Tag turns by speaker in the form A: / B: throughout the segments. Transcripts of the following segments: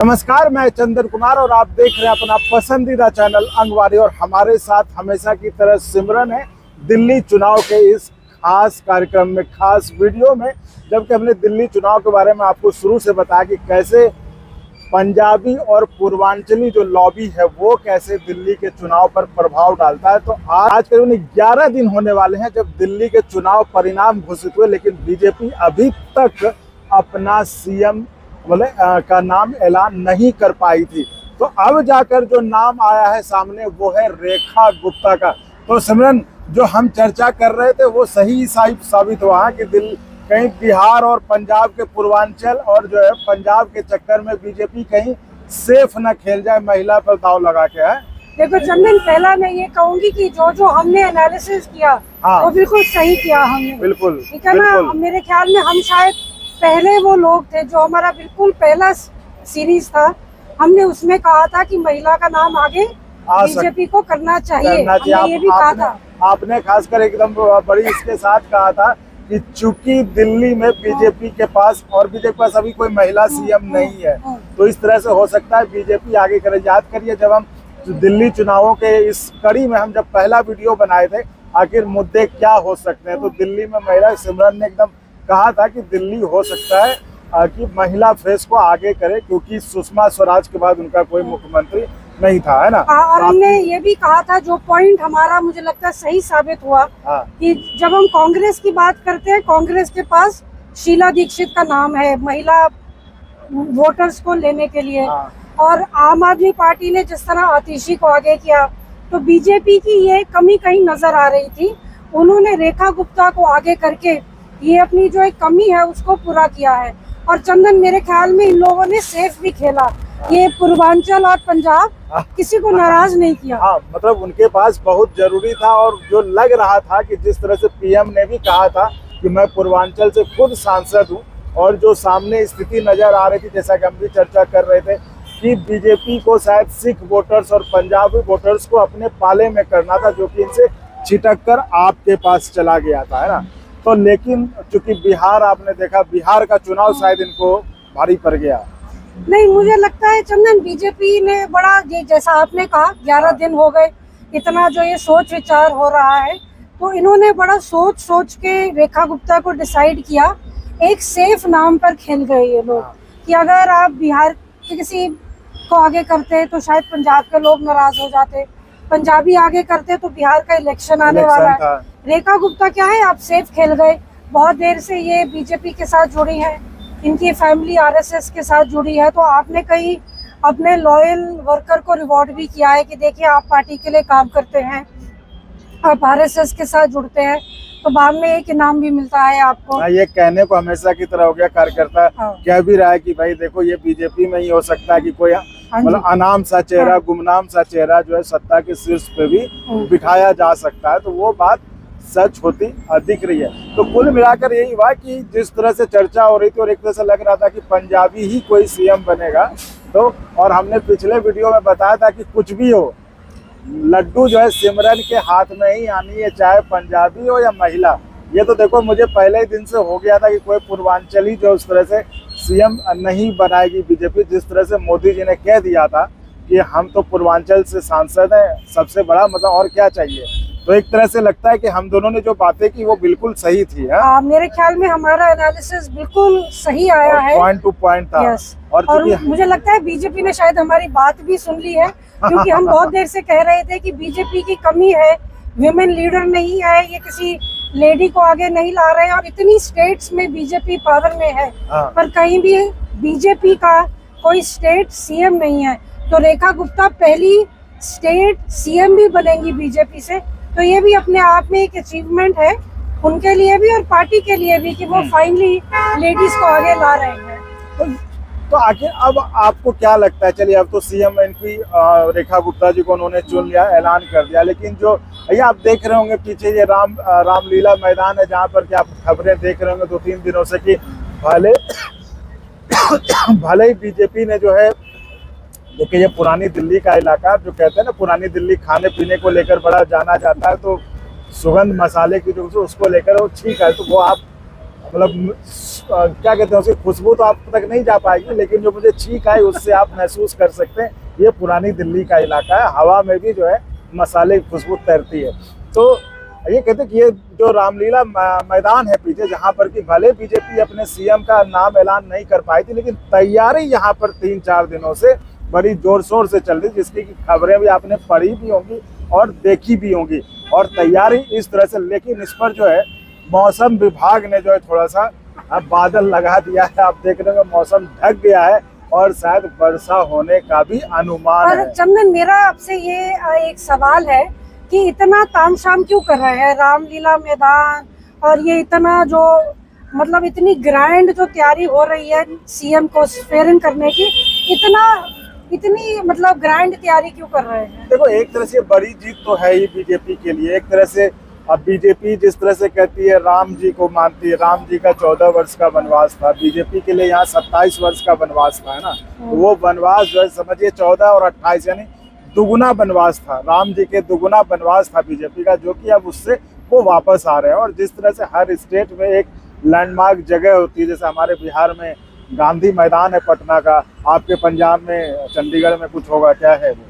A: नमस्कार, मैं चंदन कुमार और आप देख रहे हैं अपना पसंदीदा चैनल अंगवारी। और हमारे साथ हमेशा की तरह सिमरन है दिल्ली चुनाव के इस खास कार्यक्रम में, खास वीडियो में। जबकि हमने दिल्ली चुनाव के बारे में आपको शुरू से बताया कि कैसे पंजाबी और पूर्वांचली जो लॉबी है वो कैसे दिल्ली के चुनाव पर प्रभाव डालता है। तो आज करीब 11 दिन होने वाले हैं जब दिल्ली के चुनाव परिणाम घोषित हुए, लेकिन बीजेपी अभी तक अपना सीएम का नाम ऐलान नहीं कर पाई थी। तो अब जाकर जो नाम आया है सामने वो है रेखा गुप्ता का। तो सिमरन, जो हम चर्चा कर रहे थे वो सही साबित हुआ कि कहीं बिहार और पंजाब के पूर्वांचल और जो है पंजाब के चक्कर में बीजेपी कहीं सेफ न खेल जाए महिला पर दाव लगा के। है
B: देखो चंदन, पहला मैं ये कहूंगी कि जो हमने एनालिसिस किया वो बिल्कुल सही किया हमने।
A: बिल्कुल,
B: ठीक है ना। मेरे ख्याल में हम शायद पहले वो लोग थे जो हमारा बिल्कुल पहला सीरीज था, हमने उसमें कहा था कि महिला का नाम आगे बीजेपी को करना चाहिए। हमने ये भी कहा था।
A: आपने खासकर एकदम बड़ी इसके साथ कहा था कि चूंकि दिल्ली में बीजेपी के पास अभी कोई महिला सीएम नहीं है, तो इस तरह से हो सकता है बीजेपी आगे करे। याद करिए जब हम दिल्ली चुनावों के इस कड़ी में हम जब पहला वीडियो बनाए थे, आखिर मुद्दे क्या हो सकते हैं, तो दिल्ली में महिला, सिमरन ने एकदम कहा था कि दिल्ली हो सकता है कि महिला फेस को आगे करे, क्योंकि सुषमा स्वराज के बाद उनका कोई मुख्यमंत्री नहीं था, है ना।
B: और हमने ये भी कहा था, जो पॉइंट हमारा मुझे लगता है सही साबित हुआ, कि जब हम कांग्रेस की बात करते हैं, कांग्रेस के पास शीला दीक्षित का नाम है महिला वोटर्स को लेने के लिए। और आम आदमी पार्टी ने जिस तरह आतिशी को आगे किया, तो बीजेपी की ये कमी कहीं नजर आ रही थी। उन्होंने रेखा गुप्ता को आगे करके ये अपनी जो एक कमी है उसको पूरा किया है। और चंदन, मेरे ख्याल में इन लोगों ने सेफ भी खेला। ये पूर्वांचल और पंजाब किसी को नाराज नहीं किया।
A: मतलब उनके पास बहुत जरूरी था। और जो लग रहा था कि जिस तरह से पीएम ने भी कहा था कि मैं पूर्वांचल से खुद सांसद हूं, और जो सामने स्थिति नजर आ रही थी, जैसा कि हम भी चर्चा कर रहे थे कि बीजेपी को शायद सिख वोटर्स और पंजाबी वोटर्स को अपने पाले में करना था, जो कि इनसे छिटक कर आपके पास चला गया था, है ना। तो लेकिन चूंकि बिहार, आपने देखा बिहार का चुनाव शायद इनको भारी पड़ गया।
B: नहीं, मुझे लगता है चंदन, बीजेपी ने बड़ा, जैसा आपने कहा 11 दिन हो गए, इतना जो ये सोच विचार हो रहा है, तो इन्होंने बड़ा सोच के रेखा गुप्ता को डिसाइड किया। एक सेफ नाम पर खेल गए ये लोग, कि अगर आप बिहार के किसी को आगे करते तो शायद पंजाब के लोग नाराज हो जाते, पंजाबी आगे करते तो बिहार का इलेक्शन आने वाला है। रेखा गुप्ता क्या है, आप सेफ खेल गए। बहुत देर से ये बीजेपी के साथ जुड़ी है, इनकी फैमिली आरएसएस के साथ जुड़ी है, तो आपने कहीं अपने लॉयल वर्कर को रिवॉर्ड भी किया है कि देखिए आप पार्टी के लिए काम करते हैं, आप आरएसएस के साथ जुड़ते हैं, तो बाद में एक इनाम भी मिलता है आपको।
A: ये कहने को हमेशा की तरह हो गया, कार्यकर्ता कह भी रहा है कि भाई देखो ये बीजेपी में ही हो सकता है कि कोई मतलब अनाम सा चेहरा, गुमनाम सा चेहरा जो है सत्ता के शीर्ष पे भी बिठाया जा सकता है। तो वो बात सच होती दिख रही है। तो कुल मिलाकर यही हुआ कि जिस तरह से चर्चा हो रही थी और एक तरह से लग रहा था कि पंजाबी ही कोई सीएम बनेगा, तो और हमने पिछले वीडियो में बताया था कि कुछ भी हो, लड्डू जो है सिमरन के हाथ में ही आनी है, चाहे पंजाबी हो या महिला। ये तो देखो, मुझे पहले ही दिन से हो गया था कि कोई पूर्वांचली जो उस तरह से सीएम नहीं बनाएगी बीजेपी। जिस तरह से मोदी जी ने कह दिया था कि हम तो पूर्वांचल से सांसद हैं, सबसे बड़ा मतलब और क्या चाहिए। तो एक तरह से लगता है कि हम दोनों ने जो बातें की वो बिल्कुल सही थी।
B: मेरे ख्याल में हमारा एनालिसिस बिल्कुल सही आया है,
A: पॉइंट टू पॉइंट था।
B: और मुझे लगता है बीजेपी ने शायद हमारी बात भी सुन ली है, क्योंकि हम बहुत देर से कह रहे थे कि बीजेपी की कमी है, विमेन लीडर नहीं है, ये किसी लेडी को आगे नहीं ला रहे हैं। और इतनी स्टेट्स में बीजेपी पावर में है, पर कहीं भी बीजेपी का कोई स्टेट सीएम नहीं है। तो रेखा गुप्ता पहली स्टेट सीएम भी बनेंगी बीजेपी से, तो ये भी अपने आप में एक अचीवमेंट है उनके लिए भी और पार्टी के लिए भी, कि वो फाइनली लेडीज को आगे ला रहे हैं।
A: तो आखिर अब आपको क्या लगता है, चलिए अब तो सीएम इनकी रेखा गुप्ता जी को उन्होंने चुन लिया, ऐलान कर दिया, लेकिन जो भैया आप देख रहे होंगे पीछे ये रामलीला मैदान है, जहाँ पर कि आप खबरें देख रहे होंगे 2-3 दिनों से कि भले ही बीजेपी ने जो है, देखिए ये पुरानी दिल्ली का इलाका, जो कहते हैं ना पुरानी दिल्ली खाने पीने को लेकर बड़ा जाना जाता है, तो सुगंध मसाले की जो उसको लेकर वो ठीक है, तो वो आप मतलब क्या कहते हैं, उसकी खुशबू तो आप तक नहीं जा पाएगी, लेकिन जो मुझे छींक आई उससे आप महसूस कर सकते हैं ये पुरानी दिल्ली का इलाका है। हवा में भी जो है मसाले की खुशबू तैरती है। तो ये कहते हैं कि ये जो रामलीला मैदान है पीछे, जहाँ पर कि भले बीजेपी अपने सीएम का नाम ऐलान नहीं कर पाई थी, लेकिन तैयारी यहाँ पर 3-4 दिनों से बड़ी जोर शोर से चल रही, जिसकी खबरें भी आपने पढ़ी भी होंगी और देखी भी होंगी। और तैयारी इस तरह से, लेकिन इस पर जो है मौसम विभाग ने जो है थोड़ा सा अब बादल लगा दिया है। आप देख रहे हो मौसम ढक गया है और शायद वर्षा होने का भी अनुमान
B: और
A: है।
B: चंदन, मेरा आपसे ये एक सवाल है कि इतना तामझाम क्यों कर रहे हैं रामलीला मैदान, और ये इतना जो मतलब इतनी ग्रैंड जो तैयारी हो रही है सीएम को स्वेरिंग करने की, इतनी मतलब ग्रैंड तैयारी क्यों कर रहे हैं?
A: देखो, एक तरह से बड़ी जीत तो है ही बीजेपी के लिए। एक तरह से अब बीजेपी जिस तरह से कहती है राम जी को मानती है, राम जी का 14 वर्ष का वनवास था, बीजेपी के लिए यहाँ 27 वर्ष का वनवास था, है ना। तो वो वनवास जो है समझिए 14 और 28 यानी दुगुना वनवास था, राम जी के दुगुना वनवास था बीजेपी का, जो कि अब उससे वो वापस आ रहे हैं। और जिस तरह से हर स्टेट में एक लैंडमार्क जगह होती है, जैसे हमारे बिहार में गांधी मैदान है पटना का, आपके पंजाब में चंडीगढ़ में कुछ होगा, क्या है वो?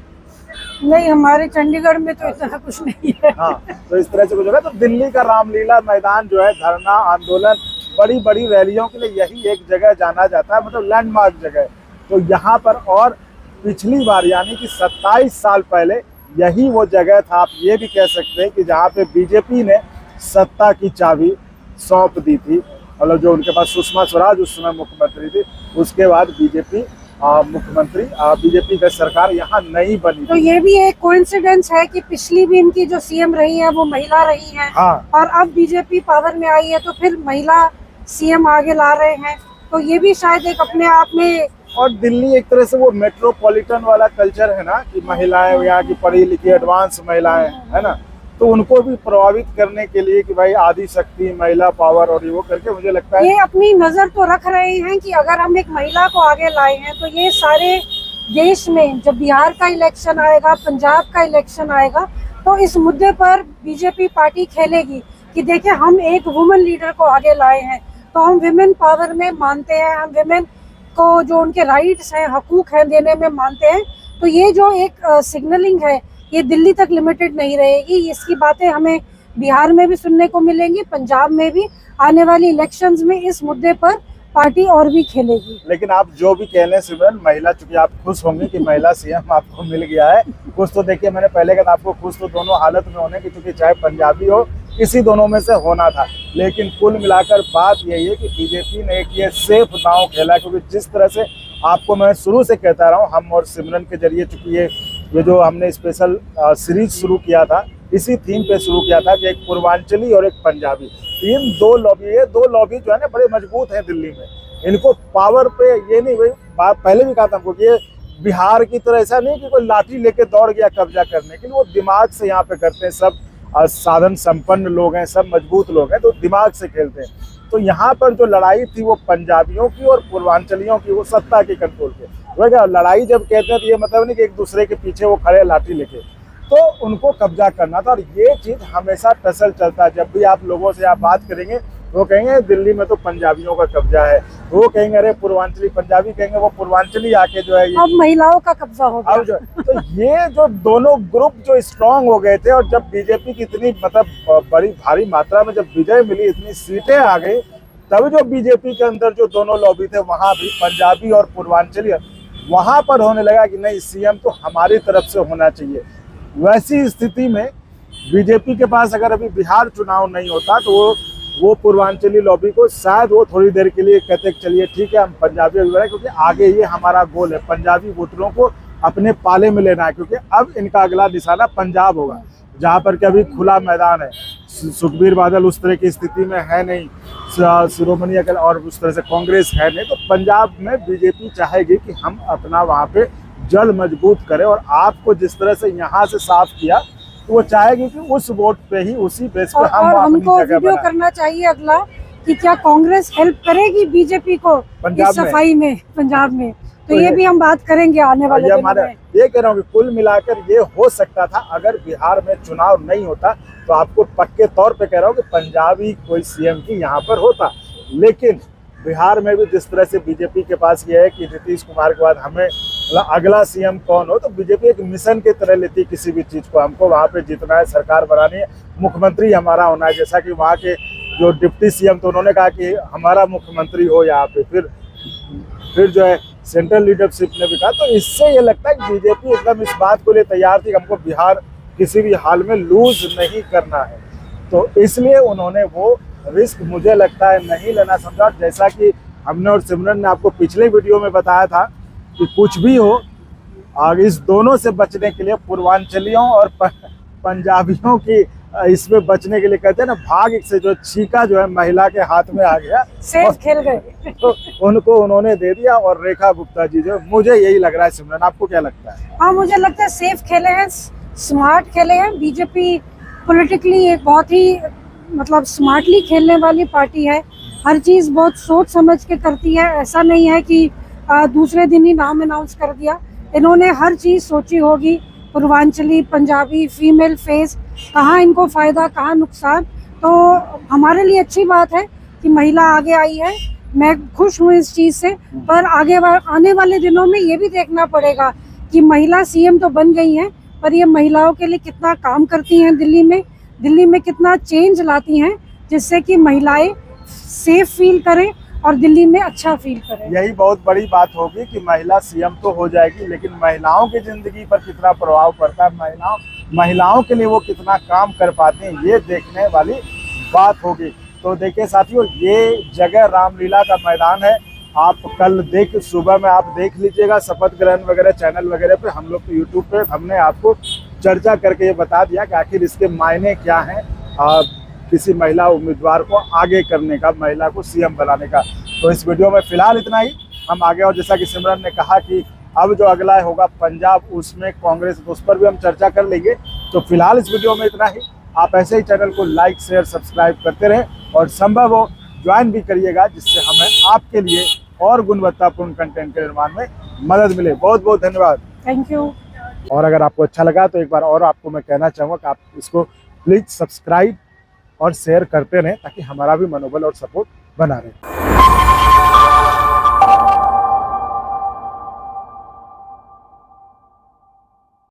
B: नहीं, हमारे चंडीगढ़ में तो इतना कुछ नहीं है।
A: हाँ, तो इस तरह से कुछ होगा। तो दिल्ली का रामलीला मैदान जो है धरना आंदोलन, बड़ी बड़ी रैलियों के लिए यही एक जगह जाना जाता है, मतलब लैंडमार्क जगह। तो यहाँ पर और पिछली बार यानी कि 27 साल पहले यही वो जगह था, आप ये भी कह सकते हैं कि जहाँ पे बीजेपी ने सत्ता की चाबी सौंप दी थी। मतलब जो उनके पास सुषमा स्वराज उस समय मुख्यमंत्री थी, उसके बाद बीजेपी मुख्यमंत्री बीजेपी का सरकार यहाँ नहीं बनी।
B: तो ये भी एक कोइंसिडेंस है कि पिछली भी इनकी जो सीएम रही है वो महिला रही है।
A: हाँ।
B: और अब बीजेपी पावर में आई है तो फिर महिला सीएम आगे ला रहे हैं, तो ये भी शायद एक अपने आप में।
A: और दिल्ली एक तरह से वो मेट्रोपॉलिटन वाला कल्चर है ना, कि महिलाएं यहाँ की पढ़ी लिखी एडवांस महिलाएं, है ना, तो उनको भी प्रभावित करने के लिए कि भाई आदि शक्ति महिला पावर और ये वो करके, मुझे लगता है
B: ये अपनी नजर तो रख रहे हैं कि अगर हम एक महिला को आगे लाए हैं तो ये सारे देश में जब बिहार का इलेक्शन आएगा, पंजाब का इलेक्शन आएगा, तो इस मुद्दे पर बीजेपी पार्टी खेलेगी कि देखिए हम एक वुमेन लीडर को आगे लाए हैं, तो हम विमेन पावर में मानते हैं, हम विमेन को जो उनके राइट्स हैं, हकूक हैं देने में मानते हैं। तो ये जो एक सिग्नलिंग है ये दिल्ली तक लिमिटेड नहीं रहेगी, इसकी बातें हमें बिहार में भी सुनने को मिलेंगी, पंजाब में भी आने वाली इलेक्शंस में इस मुद्दे पर पार्टी और भी खेलेगी।
A: लेकिन आप जो भी कह लें सिमरन, महिला, चूंकि आप खुश होंगे कि महिला सीएम आपको मिल गया है, खुश तो देखिए मैंने पहले कहा आपको खुश तो दोनों हालत में होने की, क्योंकि चाहे पंजाबी हो, इसी दोनों में से होना था। लेकिन कुल मिलाकर बात यही है कि बीजेपी ने एक ये सेफ दांव खेला, क्योंकि जिस तरह से आपको मैं शुरू से कहता रहा हूँ, हम और सिमरन के जरिए, चूंकि ये जो हमने स्पेशल सीरीज शुरू किया था, इसी थीम पे शुरू किया था कि एक पूर्वांचली और एक पंजाबी, इन दो लॉबी जो है ना बड़े मजबूत हैं दिल्ली में। इनको पावर पे ये नहीं, भाई पहले भी कहा था हमको कि ये बिहार की तरह ऐसा नहीं कि कोई लाठी लेके दौड़ गया कब्जा करने के लिए, वो दिमाग से यहाँ पे करते हैं, सब साधन संपन्न लोग हैं, सब मजबूत लोग हैं, तो दिमाग से खेलते हैं। तो यहाँ पर जो लड़ाई थी वो पंजाबियों की और पूर्वांचलियों की, वो सत्ता के कंट्रोल के। वो लड़ाई जब कहते हैं तो ये मतलब नहीं कि एक दूसरे के पीछे वो खड़े लाठी लेके, तो उनको कब्जा करना था। और ये चीज हमेशा टसल चलता है, जब भी आप लोगों से आप बात करेंगे वो कहेंगे दिल्ली में तो पंजाबियों का कब्जा है, वो कहेंगे अरे पूर्वांचली, पंजाबी कहेंगे वो पूर्वांचली आके जो है ये
B: अब महिलाओं का कब्जा हो गया।
A: अब जो तो ये जो दोनों ग्रुप जो स्ट्रांग हो गए थे, और जब बीजेपी की इतनी मतलब बड़ी भारी मात्रा में जब विजय मिली, इतनी सीटें आ गई, तब जो बीजेपी के अंदर जो दोनों लॉबी थे, वहां भी पंजाबी और पूर्वांचली, वहां पर होने लगा कि नहीं सीएम तो हमारी तरफ से होना चाहिए। वैसी स्थिति में बीजेपी के पास अगर अभी बिहार चुनाव नहीं होता तो वो पूर्वांचली लॉबी को शायद वो थोड़ी देर के लिए कहते चलिए ठीक है हम पंजाबी वगैरह, क्योंकि आगे ये हमारा गोल है, पंजाबी वोटरों को अपने पाले में लेना है, क्योंकि अब इनका अगला निशाना पंजाब होगा, जहाँ पर कि अभी खुला मैदान है। सुखबीर बादल उस तरह की स्थिति में है नहीं, शिरोमणि अकाली और उस तरह से कांग्रेस है नहीं, तो पंजाब में बीजेपी चाहेगी कि हम अपना वहाँ पे जड़ मजबूत करें। और आपको जिस तरह से यहाँ से साफ किया, तो वो चाहेगी कि उस वोट पे ही, उसी बेस पे हम अपनी
B: हमको
A: जगह
B: वीडियो
A: बनाएं।
B: करना चाहिए अगला कि क्या कांग्रेस हेल्प करेगी बीजेपी को इस सफाई में पंजाब में, तो ये भी हम बात करेंगे आने वाले दिनों में।
A: ये कह रहा हूँ कि कुल मिलाकर ये हो सकता था, अगर बिहार में चुनाव नहीं होता तो आपको पक्के तौर पे कह रहा हूँ कि पंजाबी कोई सीएम की यहाँ पर होता। लेकिन बिहार में भी जिस तरह से बीजेपी के पास ये है कि नीतीश कुमार के बाद हमें मतलब अगला सीएम कौन हो, तो बीजेपी एक मिशन की तरह लेती है किसी भी चीज़ को। हमको वहाँ पे जीतना है, सरकार बनानी है, मुख्यमंत्री हमारा होना है। जैसा कि वहाँ के जो डिप्टी सीएम तो उन्होंने कहा कि हमारा मुख्यमंत्री हो यहाँ पे। फिर जो है सेंट्रल लीडरशिप ने भी कहा। तो इससे ये लगता है कि बीजेपी एकदम इस बात को लिए तैयार थी कि हमको बिहार किसी भी हाल में लूज नहीं करना है। तो इसलिए उन्होंने वो रिस्क मुझे लगता है नहीं लेना समझा। जैसा कि हमने और सिमरन ने आपको पिछले वीडियो में बताया था कि कुछ भी हो, आगे इस दोनों से बचने के लिए पूर्वांचलियों और पंजाबियों की इसमें बचने के लिए कहते हैं ना, भाग से जो छीका जो है महिला के हाथ में आ गया,
B: सेफ खेल गए
A: तो उनको उन्होंने दे दिया। और रेखा गुप्ता जी जो, मुझे यही लग रहा है। सिमरन आपको क्या लगता है?
B: हाँ, मुझे लगता है सेफ खेले हैं, स्मार्ट खेले हैं। बीजेपी पॉलिटिकली एक बहुत ही मतलब स्मार्टली खेलने वाली पार्टी है। हर चीज़ बहुत सोच समझ के करती है। ऐसा नहीं है कि दूसरे दिन ही नाम अनाउंस कर दिया। इन्होंने हर चीज़ सोची होगी, पूर्वांचली, पंजाबी, फीमेल फेस, कहाँ इनको फ़ायदा कहाँ नुकसान। तो हमारे लिए अच्छी बात है कि महिला आगे आई है। मैं खुश हूँ इस चीज़ से। पर आने वाले दिनों में ये भी देखना पड़ेगा कि महिला सीएम तो बन गई हैं, पर ये महिलाओं के लिए कितना काम करती हैं, दिल्ली में कितना चेंज लाती हैं, जिससे कि महिलाएं सेफ फील करें और दिल्ली में अच्छा फील करें।
A: यही बहुत बड़ी बात होगी कि महिला सीएम तो हो जाएगी, लेकिन महिलाओं की जिंदगी पर कितना प्रभाव पड़ता है, महिलाओं के लिए वो कितना काम कर पाते हैं, ये देखने वाली बात होगी। तो देखिए साथियों, ये जगह रामलीला का मैदान है। आप कल सुबह में आप देख लीजिएगा शपथ ग्रहण वगैरह चैनल वगैरह पे। हम लोग यूट्यूब पे हमने आपको चर्चा करके ये बता दिया कि आखिर इसके मायने क्या हैं किसी महिला उम्मीदवार को आगे करने का, महिला को सीएम बनाने का। तो इस वीडियो में फिलहाल इतना ही। हम आगे, और जैसा कि सिमरन ने कहा कि अब जो अगला होगा पंजाब, उसमें कांग्रेस, तो उस पर भी हम चर्चा कर लेंगे। तो फिलहाल इस वीडियो में इतना ही। आप ऐसे ही चैनल को लाइक शेयर सब्सक्राइब करते रहें और संभव हो ज्वाइन भी करिएगा, जिससे हमें आपके लिए और गुणवत्तापूर्ण कंटेंट के निर्माण में मदद मिले। बहुत बहुत धन्यवाद,
B: थैंक यू।
A: और अगर आपको अच्छा लगा तो एक बार और आपको मैं कहना चाहूँगा कि आप इसको प्लीज़ सब्सक्राइब और शेयर करते रहें, ताकि हमारा भी मनोबल और सपोर्ट बना रहे।